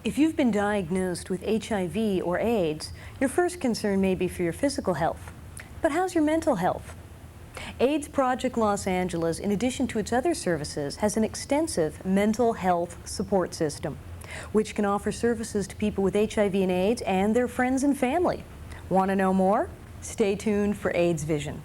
If you've been diagnosed with HIV or AIDS, your first concern may be for your physical health. But how's your mental health? AIDS Project Los Angeles, in addition to its other services, has an extensive mental health support system, which can offer services to people with HIV and AIDS and their friends and family. Want to know more? Stay tuned for AIDS Vision.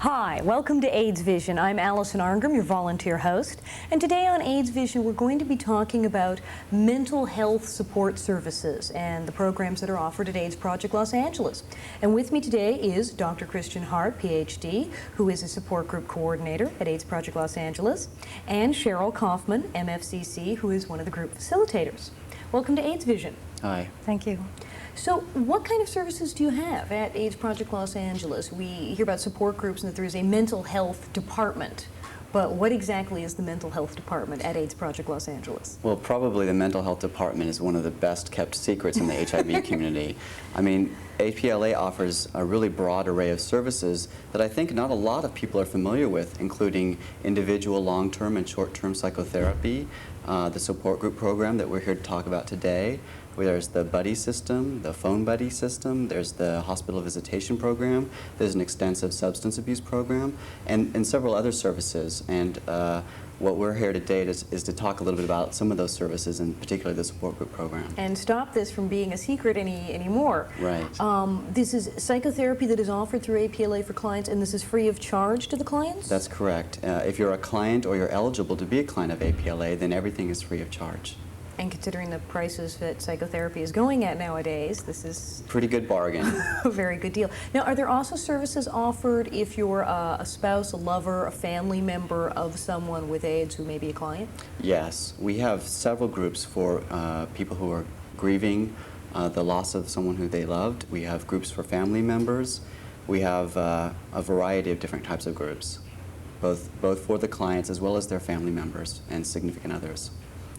Hi, welcome to AIDS Vision. I'm Allison Arngrim, your volunteer host, and today on AIDS Vision we're going to be talking about mental health support services and the programs that are offered at AIDS Project Los Angeles. And with me today is Dr. Christian Hart, PhD, who is a support group coordinator at AIDS Project Los Angeles, and Cheryl Kauffman, M.F.C.C., who is one of the group facilitators. Welcome to AIDS Vision. Hi. Thank you. So what kind of services do you have at AIDS Project Los Angeles? We hear about support groups and that there is a mental health department. But what exactly is the mental health department at AIDS Project Los Angeles? Well, probably the mental health department is one of the best kept secrets in the HIV community. I mean, APLA offers a really broad array of services that I think not a lot of people are familiar with, including individual long-term and short-term psychotherapy, the support group program that we're here to talk about today. There's the buddy system, the phone buddy system, there's the hospital visitation program, there's an extensive substance abuse program, and several other services. And what we're here today is to talk a little bit about some of those services, and particularly the support group program. And stop this from being a secret anymore. Right. This is psychotherapy that is offered through APLA for clients, and this is free of charge to the clients? That's correct. If you're a client or you're eligible to be a client of APLA, then everything is free of charge. And considering the prices that psychotherapy is going at nowadays, this is pretty good bargain. A very good deal. Now, are there also services offered if you're a spouse, a lover, a family member of someone with AIDS who may be a client? Yes, we have several groups for people who are grieving the loss of someone who they loved. We have groups for family members. We have a variety of different types of groups, both for the clients as well as their family members and significant others.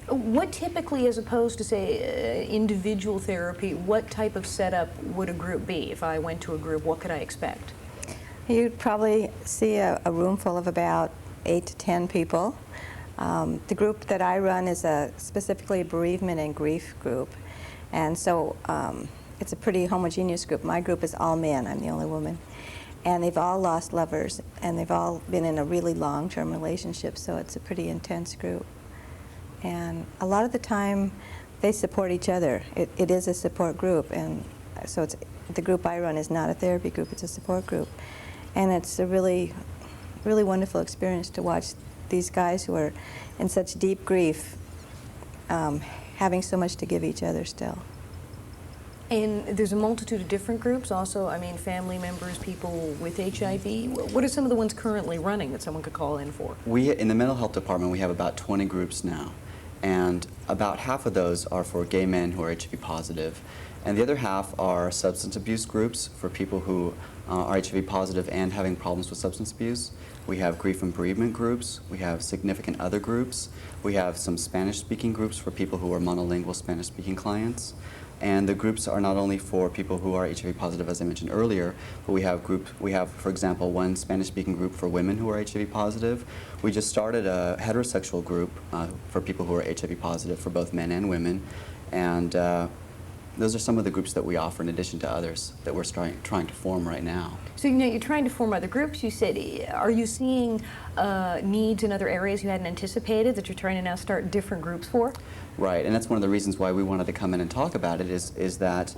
What typically, as opposed to, say, individual therapy, what type of setup would a group be? If I went to a group, what could I expect? You'd probably see a room full of about 8 to 10 people. The group that I run is specifically a bereavement and grief group. And so it's a pretty homogeneous group. My group is all men. I'm the only woman. And they've all lost lovers, and they've all been in a really long-term relationship, so it's a pretty intense group. And a lot of the time, they support each other. It is a support group, and so the group I run is not a therapy group, it's a support group. And it's a really, really wonderful experience to watch these guys who are in such deep grief, having so much to give each other still. And there's a multitude of different groups also, I mean, family members, people with HIV. What are some of the ones currently running that someone could call in for? In the mental health department, we have about 20 groups now. And about half of those are for gay men who are HIV positive. And the other half are substance abuse groups for people who are HIV positive and having problems with substance abuse. We have grief and bereavement groups. We have significant other groups. We have some Spanish-speaking groups for people who are monolingual Spanish-speaking clients. And the groups are not only for people who are HIV positive, as I mentioned earlier, but we have, for example, one Spanish-speaking group for women who are HIV positive. We just started a heterosexual group for people who are HIV positive for both men and women. And those are some of the groups that we offer in addition to others that we're trying to form right now. So you're trying to form other groups, you said. Are you seeing needs in other areas you hadn't anticipated that you're trying to now start different groups for? Right, and that's one of the reasons why we wanted to come in and talk about it is that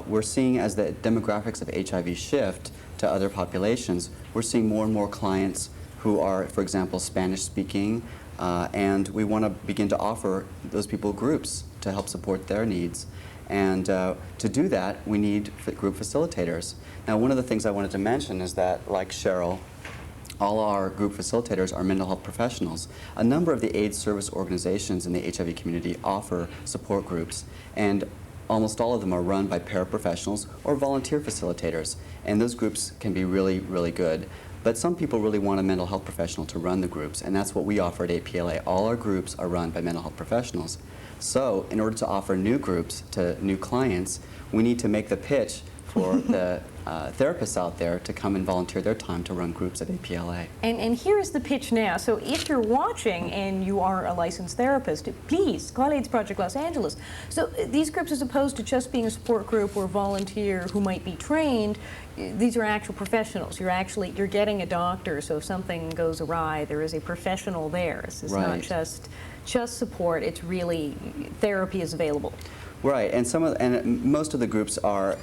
we're seeing as the demographics of HIV shift to other populations, we're seeing more and more clients who are, for example, Spanish-speaking, and we want to begin to offer those people groups to help support their needs. And to do that, we need group facilitators. Now, one of the things I wanted to mention is that, like Cheryl, all our group facilitators are mental health professionals. A number of the AIDS service organizations in the HIV community offer support groups, and almost all of them are run by paraprofessionals or volunteer facilitators, and those groups can be really, really good. But some people really want a mental health professional to run the groups, and that's what we offer at APLA. All our groups are run by mental health professionals. So in order to offer new groups to new clients, we need to make the pitch for the therapists out there to come and volunteer their time to run groups at APLA. And here's the pitch now. So if you're watching and you are a licensed therapist, please call AIDS Project Los Angeles. So these groups, as opposed to just being a support group or volunteer who might be trained, these are actual professionals. You're getting a doctor, so if something goes awry, there is a professional there. This is not just support, it's really therapy is available. Right, and most of the groups are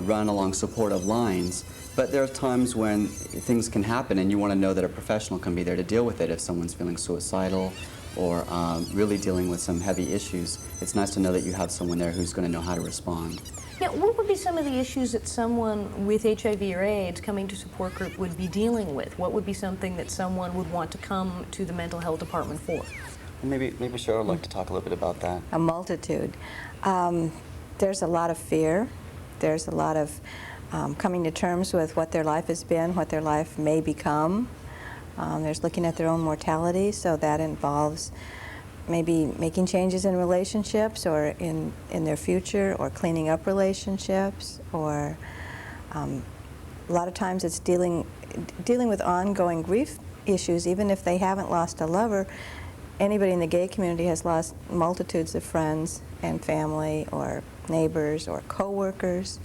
run along supportive lines, but there are times when things can happen and you want to know that a professional can be there to deal with it if someone's feeling suicidal or really dealing with some heavy issues. It's nice to know that you have someone there who's going to know how to respond. Now, what would be some of the issues that someone with HIV or AIDS coming to support group would be dealing with? What would be something that someone would want to come to the mental health department for? Maybe Cheryl would like to talk a little bit about that. A multitude. There's a lot of fear. There's a lot of coming to terms with what their life has been, what their life may become. There's looking at their own mortality, so that involves maybe making changes in relationships or in their future, or cleaning up relationships, or a lot of times it's dealing with ongoing grief issues. Even if they haven't lost a lover, anybody in the gay community has lost multitudes of friends and family or neighbors or co-workers,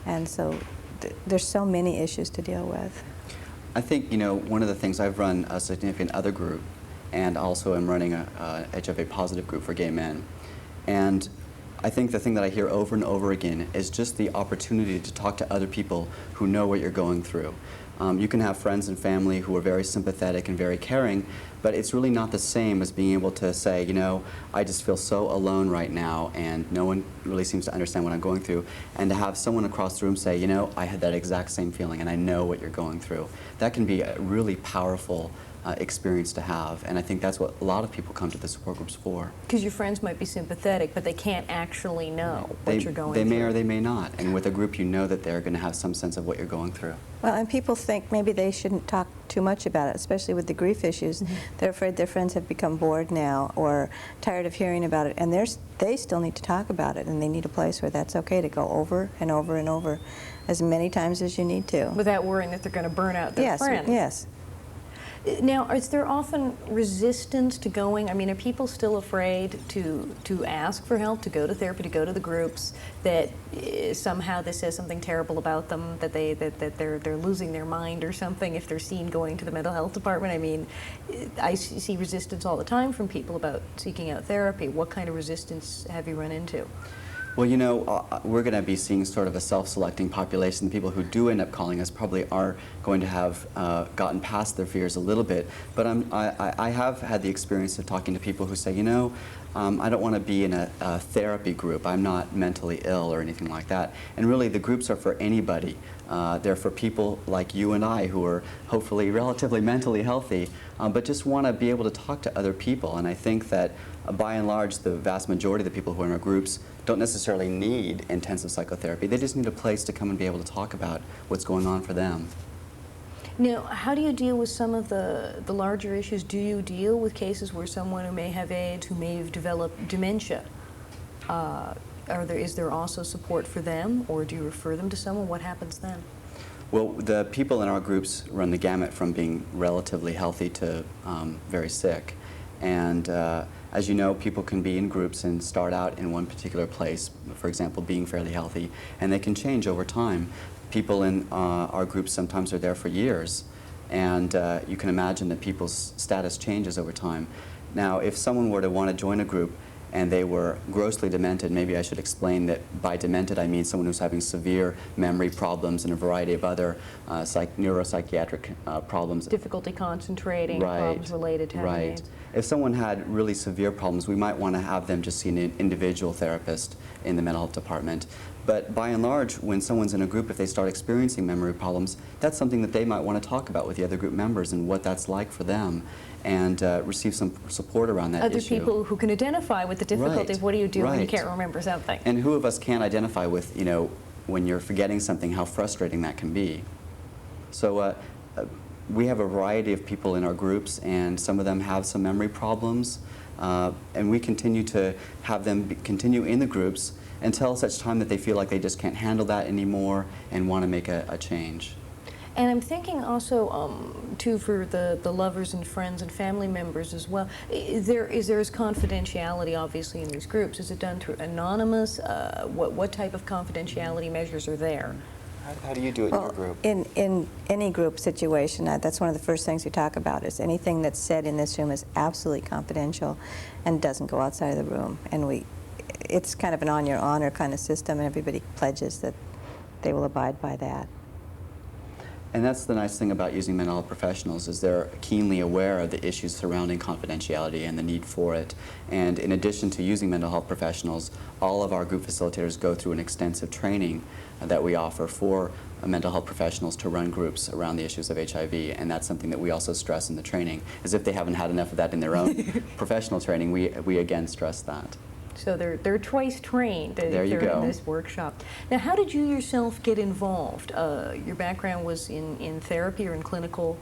and so there's so many issues to deal with. I think, one of the things, I've run a significant other group, and also am running a HIV positive group for gay men. And I think the thing that I hear over and over again is just the opportunity to talk to other people who know what you're going through. You can have friends and family who are very sympathetic and very caring, but it's really not the same as being able to say, I just feel so alone right now and no one really seems to understand what I'm going through, and to have someone across the room say, I had that exact same feeling and I know what you're going through. That can be a really powerful experience to have, and I think that's what a lot of people come to the support groups for. Because your friends might be sympathetic, but they can't actually know what you're going through. They may or they may not, and with a group you know that they're going to have some sense of what you're going through. Well, and people think maybe they shouldn't talk too much about it, especially with the grief issues. Mm-hmm. They're afraid their friends have become bored now or tired of hearing about it, and they still need to talk about it, and they need a place where that's okay to go over and over and over as many times as you need to. Without worrying that they're going to burn out their friends. Yes. Now, is there often resistance to going? I mean, are people still afraid to ask for help, to go to therapy, to go to the groups, that somehow this says something terrible about them, that they're losing their mind or something if they're seen going to the mental health department? I mean, I see resistance all the time from people about seeking out therapy. What kind of resistance have you run into? Well, we're going to be seeing sort of a self-selecting population. The people who do end up calling us probably are going to have gotten past their fears a little bit. But I have had the experience of talking to people who say, I don't want to be in a therapy group. I'm not mentally ill or anything like that. And really, the groups are for anybody. They're for people like you and I who are hopefully relatively mentally healthy, but just want to be able to talk to other people. And I think that by and large, the vast majority of the people who are in our groups don't necessarily need intensive psychotherapy. They just need a place to come and be able to talk about what's going on for them. Now, how do you deal with some of the larger issues? Do you deal with cases where someone who may have AIDS, who may have developed dementia, is there also support for them, or do you refer them to someone? What happens then? Well, the people in our groups run the gamut from being relatively healthy to very sick. And as you know, people can be in groups and start out in one particular place, for example, being fairly healthy, and they can change over time. People in our groups sometimes are there for years, and you can imagine that people's status changes over time. Now, if someone were to want to join a group and they were grossly demented, maybe I should explain that by demented I mean someone who's having severe memory problems and a variety of other neuropsychiatric problems. Difficulty concentrating, problems related to having AIDS. If someone had really severe problems, we might want to have them just see an individual therapist in the mental health department. But by and large, when someone's in a group, if they start experiencing memory problems, that's something that they might want to talk about with the other group members and what that's like for them, and receive some support around that issue. Other people who can identify with the difficulty of what do you do when you can't remember something. And who of us can't identify with, you know, when you're forgetting something, how frustrating that can be. So we have a variety of people in our groups, and some of them have some memory problems, and we continue to have them continue in the groups until such time that they feel like they just can't handle that anymore and want to make a change. And I'm thinking also, too, for the lovers and friends and family members as well, is there confidentiality, obviously, in these groups? Is it done through anonymous? What type of confidentiality measures are there? How do you do it in your group? In any group situation, that's one of the first things we talk about, is anything that's said in this room is absolutely confidential and doesn't go outside of the room. And it's kind of an on your honor kind of system, and everybody pledges that they will abide by that. And that's the nice thing about using mental health professionals, is they're keenly aware of the issues surrounding confidentiality and the need for it. And in addition to using mental health professionals, all of our group facilitators go through an extensive training that we offer for mental health professionals to run groups around the issues of HIV. And that's something that we also stress in the training, as if they haven't had enough of that in their own professional training. We again stress that. So they're twice trained. There you go. In this workshop. Now, how did you yourself get involved? Your background was in therapy or in clinical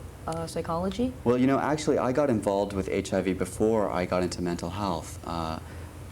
psychology? Well, you know, actually, I got involved with HIV before I got into mental health.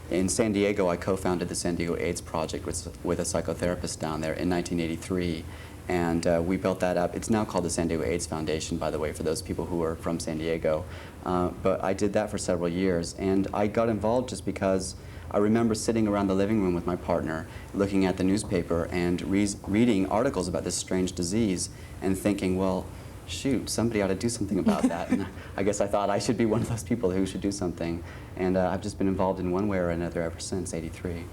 In San Diego, I co-founded the San Diego AIDS Project with a psychotherapist down there in 1983. And we built that up. It's now called the San Diego AIDS Foundation, by the way, for those people who are from San Diego. But I did that for several years. And I got involved just because I remember sitting around the living room with my partner, looking at the newspaper and reading articles about this strange disease and thinking, well, shoot, somebody ought to do something about that. And I guess I thought I should be one of those people who should do something. And I've just been involved in one way or another ever since '83.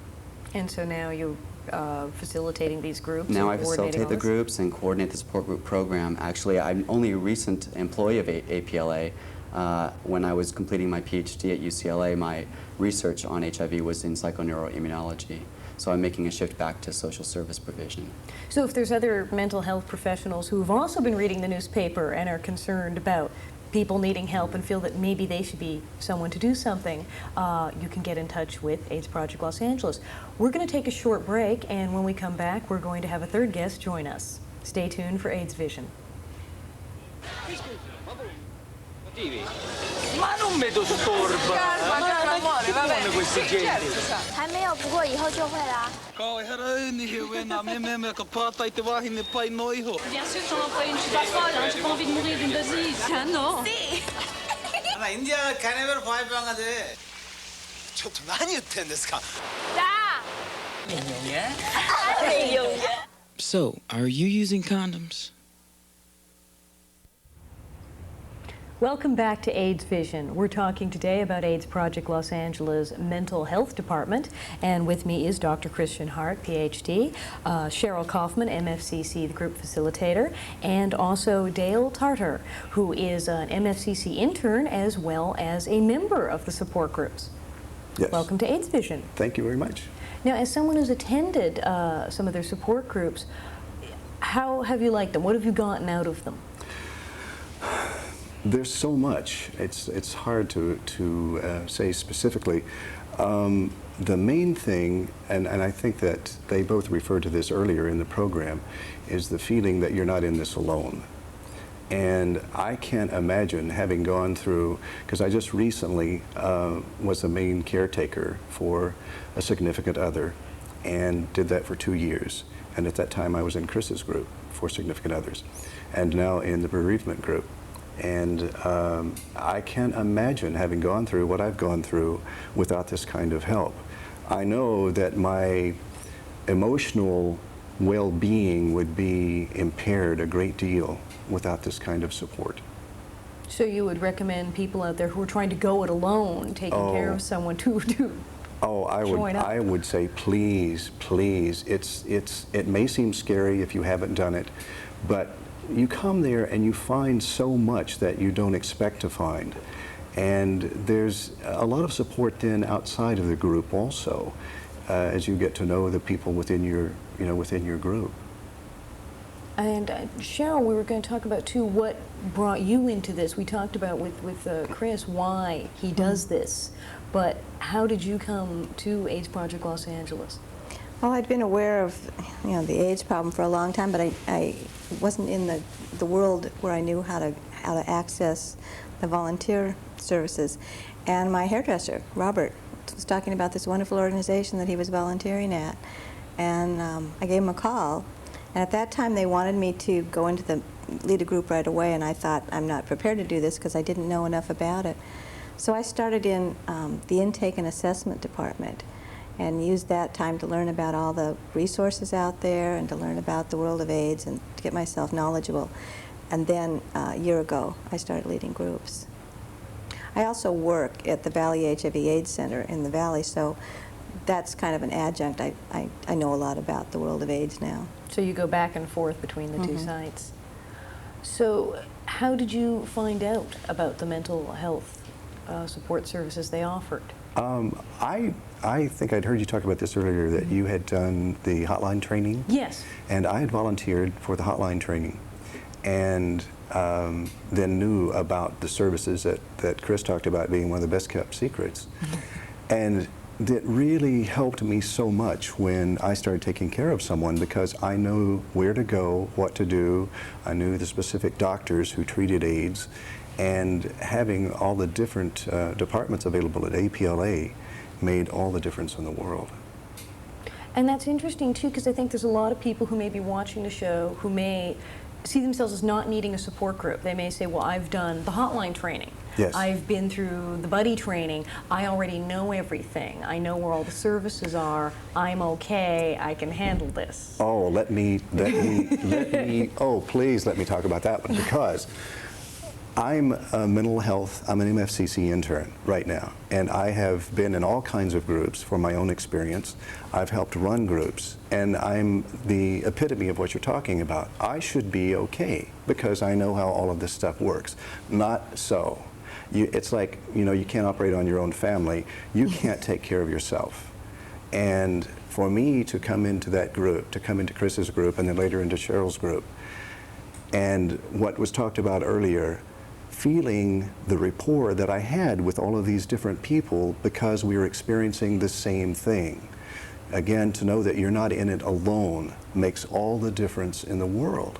And so now you're facilitating these groups? Now I facilitate the groups and coordinate the support group program. Actually, I'm only a recent employee of APLA. When I was completing my PhD at UCLA, my research on HIV was in psychoneuroimmunology. So I'm making a shift back to social service provision. So if there's other mental health professionals who have also been reading the newspaper and are concerned about people needing help and feel that maybe they should be someone to do something, you can get in touch with AIDS Project Los Angeles. We're going to take a short break, and when we come back, we're going to have a third guest join us. Stay tuned for AIDS Vision. Ma non mi disturba! Calma, amore, va bene. Questi gente. 还没有，不过以后就会啦。 Bien sûr, t'en as pas une, je suis pas folle, hein, j'ai pas envie de mourir d'une disease. Ah non. India can never fight Bangladesh. ちょっと何言ってんですか? So, are you using condoms? Welcome back to AIDS Vision. We're talking today about AIDS Project Los Angeles Mental Health Department, and with me is Dr. Christian Hart, PhD, Cheryl Kauffman, MFCC, the group facilitator, and also Dale Tarter, who is an MFCC intern as well as a member of the support groups. Yes. Welcome to AIDS Vision. Thank you very much. Now, as someone who's attended some of their support groups, how have you liked them? What have you gotten out of them? There's so much. It's hard to say specifically. The main thing, and I think that they both referred to this earlier in the program, is the feeling that you're not in this alone. And I can't imagine having gone through, because I just recently was a main caretaker for a significant other and did that for 2 years. And at that time I was in Chris's group for significant others, and now in the bereavement group. And I can't imagine having gone through what I've gone through without this kind of help. I know that my emotional well-being would be impaired a great deal without this kind of support. So you would recommend people out there who are trying to go it alone, taking care of someone to Oh, join up? I would say please, please. It may seem scary if you haven't done it, but you come there and you find so much that you don't expect to find. And there's a lot of support then outside of the group also, as you get to know the people within your, within your group. And Cheryl, we were going to talk about too what brought you into this. We talked about with Chris why he does this, but how did you come to AIDS Project Los Angeles? Well, I'd been aware of the AIDS problem for a long time, but I wasn't in the world where I knew how to access the volunteer services. And my hairdresser, Robert, was talking about this wonderful organization that he was volunteering at, and I gave him a call. And at that time, they wanted me to go into lead a group right away, and I thought, I'm not prepared to do this because I didn't know enough about it. So I started in the intake and assessment department and used that time to learn about all the resources out there and to learn about the world of AIDS and to get myself knowledgeable. And then a year ago, I started leading groups. I also work at the Valley HIV/AIDS Center in the Valley, so that's kind of an adjunct. I know a lot about the world of AIDS now. So you go back and forth between the two sites. So how did you find out about the mental health support services they offered? I think I'd heard you talk about this earlier, that you had done the hotline training. Yes. And I had volunteered for the hotline training, and then knew about the services that Chris talked about being one of the best kept secrets. And that really helped me so much when I started taking care of someone, because I know where to go, what to do. I knew the specific doctors who treated AIDS, and having all the different departments available at APLA made all the difference in the world. And that's interesting too, because I think there's a lot of people who may be watching the show who may see themselves as not needing a support group. They may say, well, I've done the hotline training. Yes. I've been through the buddy training. I already know everything. I know where all the services are. I'm okay. I can handle this. Oh, let me, oh, please let me talk about that one, because I'm a mental health, I'm an M.F.C.C. intern right now, and I have been in all kinds of groups for my own experience. I've helped run groups, and I'm the epitome of what you're talking about. I should be okay because I know how all of this stuff works. Not so. It's like, you can't operate on your own family. You can't take care of yourself. And for me to come into that group, to come into Chris's group, and then later into Cheryl's group, and what was talked about earlier, feeling the rapport that I had with all of these different people because we were experiencing the same thing. Again, to know that you're not in it alone makes all the difference in the world.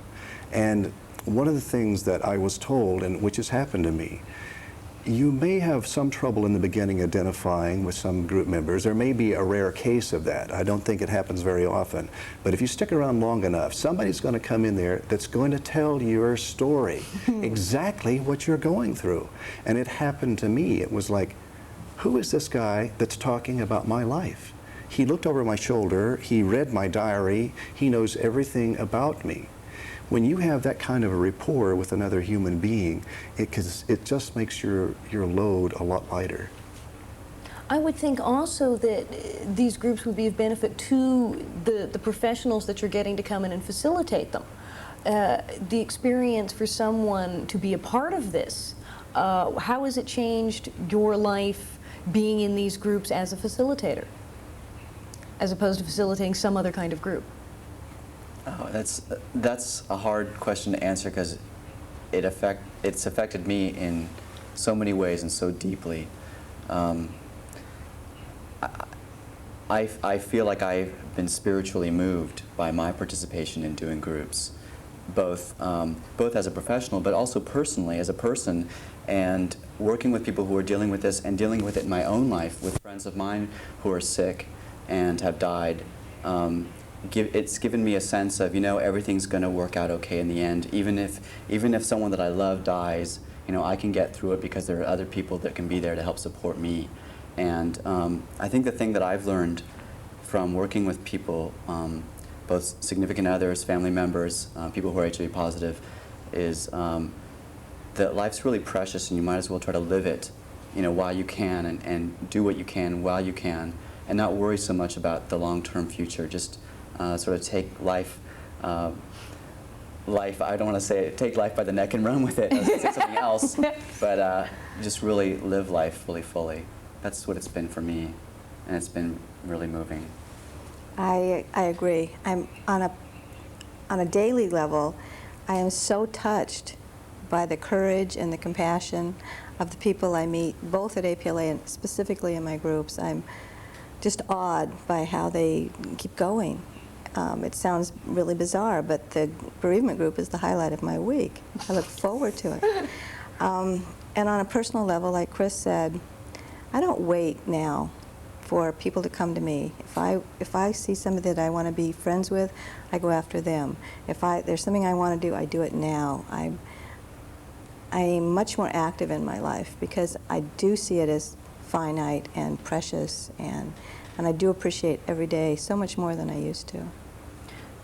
And one of the things that I was told, and which has happened to me, you may have some trouble in the beginning identifying with some group members. There may be a rare case of that. I don't think it happens very often. But if you stick around long enough, somebody's going to come in there that's going to tell your story, exactly what you're going through. And it happened to me. It was like, who is this guy that's talking about my life? He looked over my shoulder, he read my diary, he knows everything about me. When you have that kind of a rapport with another human being, it just makes your load a lot lighter. I would think also that these groups would be of benefit to the professionals that you're getting to come in and facilitate them. The experience for someone to be a part of this, how has it changed your life being in these groups as a facilitator, as opposed to facilitating some other kind of group? Oh, that's a hard question to answer, because it's affected me in so many ways and so deeply. I feel like I've been spiritually moved by my participation in doing groups, both as a professional, but also personally as a person, and working with people who are dealing with this and dealing with it in my own life with friends of mine who are sick and have died. it's given me a sense of, everything's going to work out okay in the end. Even if someone that I love dies, I can get through it because there are other people that can be there to help support me. And I think the thing that I've learned from working with people, both significant others, family members, people who are HIV positive, is that life's really precious, and you might as well try to live it, while you can, and do what you can while you can, and not worry so much about the long-term future. Just sort of take life. I don't want to say it, take life by the neck and run with it. I was going to say something else, but just really live life really fully. That's what it's been for me, and it's been really moving. I agree. I'm on a daily level, I am so touched by the courage and the compassion of the people I meet, both at APLA and specifically in my groups. I'm just awed by how they keep going. It sounds really bizarre, but the bereavement group is the highlight of my week. I look forward to it. And on a personal level, like Chris said, I don't wait now for people to come to me. If I see somebody that I want to be friends with, I go after them. If there's something I want to do, I do it now. I'm much more active in my life because I do see it as finite and precious, and I do appreciate every day so much more than I used to.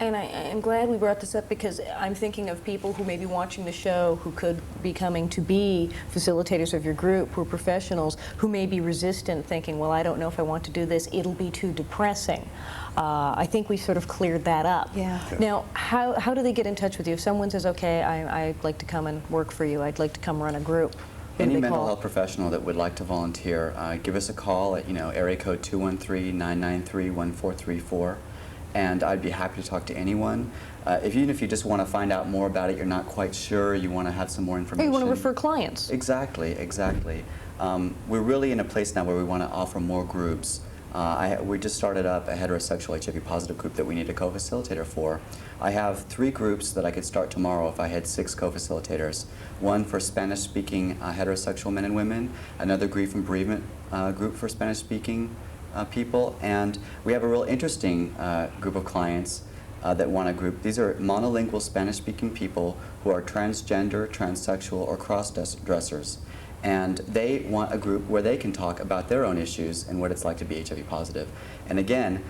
And I'm glad we brought this up because I'm thinking of people who may be watching the show who could be coming to be facilitators of your group, who are professionals, who may be resistant, thinking, well, I don't know if I want to do this, it'll be too depressing. I think we sort of cleared that up. Yeah. Now, how do they get in touch with you? If someone says, okay, I'd like to come and work for you, I'd like to come run a group, who do Any they mental call? health professional that would like to volunteer, give us a call at area code 213-993-1434, and I'd be happy to talk to anyone. Even if you just want to find out more about it, you're not quite sure, you want to have some more information. You want to refer clients. Exactly, exactly. We're really in a place now where we want to offer more groups. We just started up a heterosexual HIV positive group that we need a co-facilitator for. I have 3 groups that I could start tomorrow if I had 6 co-facilitators. One for Spanish-speaking heterosexual men and women, another grief and bereavement group for Spanish-speaking people, and we have a real interesting group of clients that want a group. These are monolingual Spanish-speaking people who are transgender, transsexual, or cross-dressers. And they want a group where they can talk about their own issues and what it's like to be HIV positive. And again,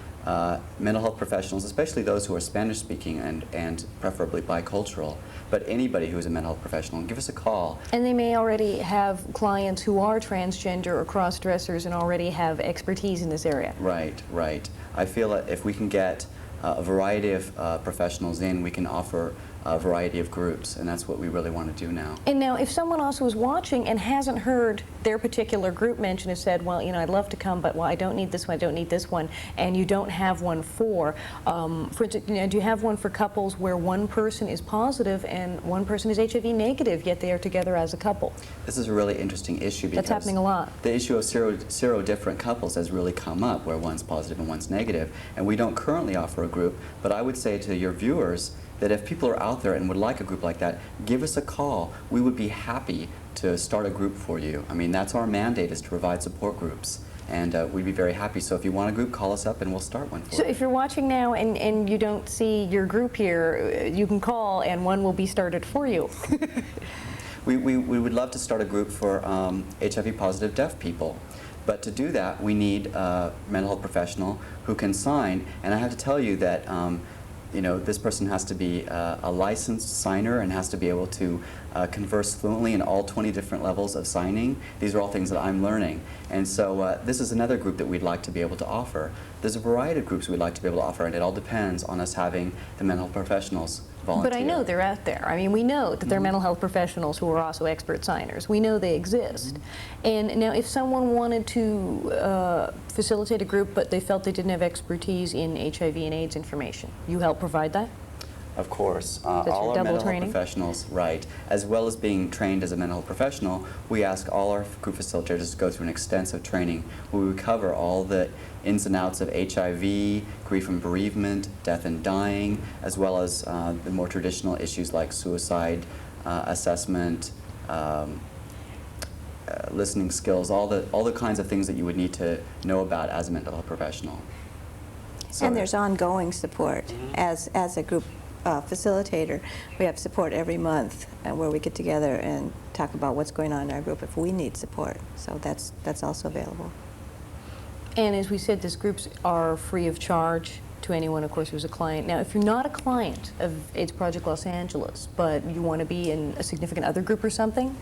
mental health professionals, especially those who are Spanish-speaking and preferably bicultural, but anybody who is a mental health professional, give us a call. And they may already have clients who are transgender or cross-dressers and already have expertise in this area. Right, right. I feel that if we can get a variety of professionals in, we can offer a variety of groups, and that's what we really want to do now. And now, if someone else was watching and hasn't heard their particular group mentioned and said, well, I'd love to come, but I don't need this one, I don't need this one, and you don't have one for instance, do you have one for couples where one person is positive and one person is HIV negative, yet they are together as a couple? This is a really interesting issue because that's happening a lot. The issue of sero-different couples has really come up, where one's positive and one's negative, and we don't currently offer a group, but I would say to your viewers that if people are out there and would like a group like that, give us a call. We would be happy to start a group for you. I mean, that's our mandate, is to provide support groups. And we'd be very happy. So if you want a group, call us up and we'll start one for you. So if you're watching now and you don't see your group here, you can call and one will be started for you. We would love to start a group for HIV positive deaf people. But to do that, we need a mental health professional who can sign. And I have to tell you that this person has to be a licensed signer and has to be able to converse fluently in all 20 different levels of signing. These are all things that I'm learning. And so this is another group that we'd like to be able to offer. There's a variety of groups we'd like to be able to offer, and it all depends on us having the mental health professionals volunteer. But I know they're out there. I mean, we know that there are mental health professionals who are also expert signers. We know they exist. And now if someone wanted to facilitate a group but they felt they didn't have expertise in HIV and AIDS information, you help provide that? Of course. That's all your our double mental training? health professionals, right, as well as being trained as a mental health professional, we ask all our group facilitators to go through an extensive training where we cover all the ins and outs of HIV, grief and bereavement, death and dying, as well as the more traditional issues like suicide assessment, listening skills, all the kinds of things that you would need to know about as a mental health professional. So And there's ongoing support. As a group facilitator, we have support every month where we get together and talk about what's going on in our group if we need support. So that's also available. And as we said, these groups are free of charge to anyone, of course, who's a client. Now, if you're not a client of AIDS Project Los Angeles, but you want to be in a significant other group or something,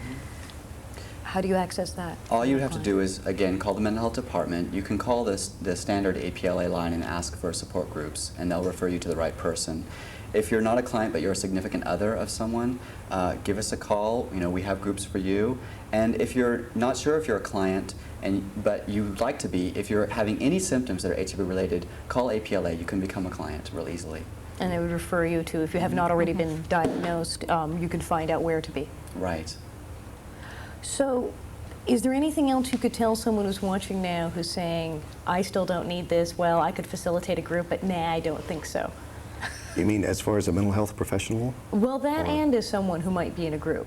how do you access that? all you have to do is, again, call the mental health department. You can call the standard APLA line and ask for support groups, and they'll refer you to the right person. If you're not a client but you're a significant other of someone, give us a call. You know, we have groups for you. And if you're not sure if you're a client, but you'd like to be, if you're having any symptoms that are HIV related, call APLA. You can become a client real easily. And they would refer you to, if you have not already been diagnosed, you can find out where to be. Right. So, is there anything else you could tell someone who's watching now who's saying, I still don't need this, well, I could facilitate a group, but nah, I don't think so? You mean as far as a mental health professional? Well, that and as someone who might be in a group.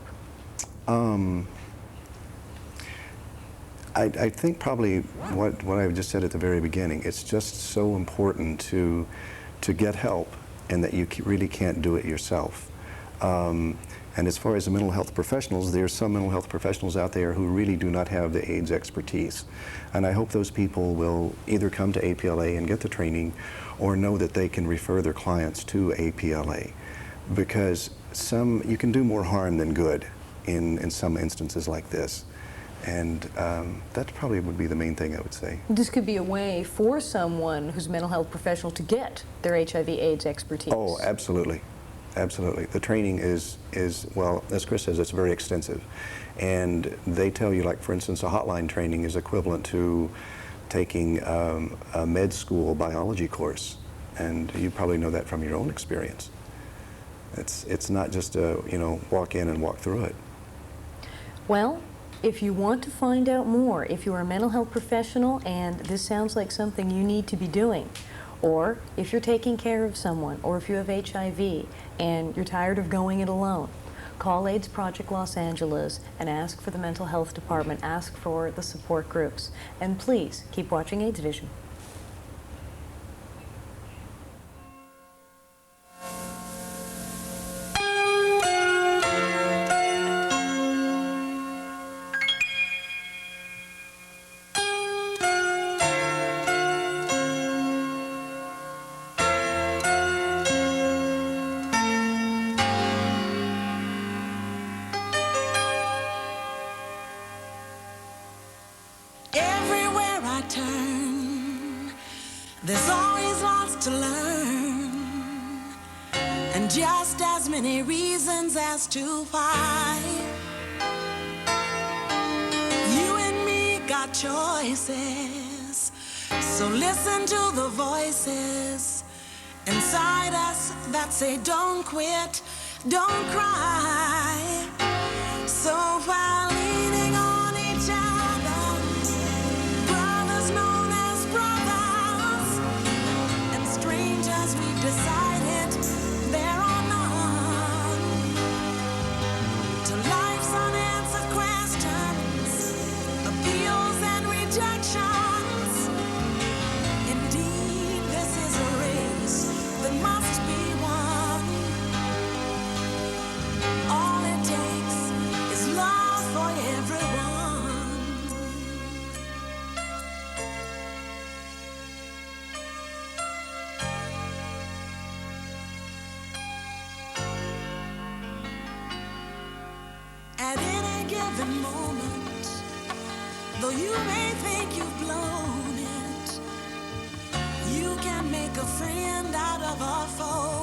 I think probably what I just said at the very beginning, it's just so important to get help and that you really can't do it yourself. And as far as the mental health professionals, there's some mental health professionals out there who really do not have the AIDS expertise. And I hope those people will either come to APLA and get the training or know that they can refer their clients to APLA. Because you can do more harm than good in some instances like this. And that probably would be the main thing I would say. This could be a way for someone who's a mental health professional to get their HIV/AIDS expertise. Oh, absolutely. Absolutely. The training is, well, as Chris says, it's very extensive. And they tell you, like, for instance, a hotline training is equivalent to taking a med school biology course. And you probably know that from your own experience. It's not just a, walk in and walk through it. Well, if you want to find out more, if you're a mental health professional and this sounds like something you need to be doing, or if you're taking care of someone, or if you have HIV and you're tired of going it alone, call AIDS Project Los Angeles and ask for the mental health department, ask for the support groups. And please keep watching AIDS Vision. Everywhere I turn, there's always lots to learn, and just as many reasons as to why. You and me got choices, so listen to the voices inside us that say don't quit, don't cry. So while leaning on each other, brothers known as brothers, and strangers we've decided there are none. To life's unanswered questions, appeals and rejections. Indeed, this is a race that must be won. All it takes is love for everyone. At any given moment, though you may think you've blown it, you can make a friend out of a foe.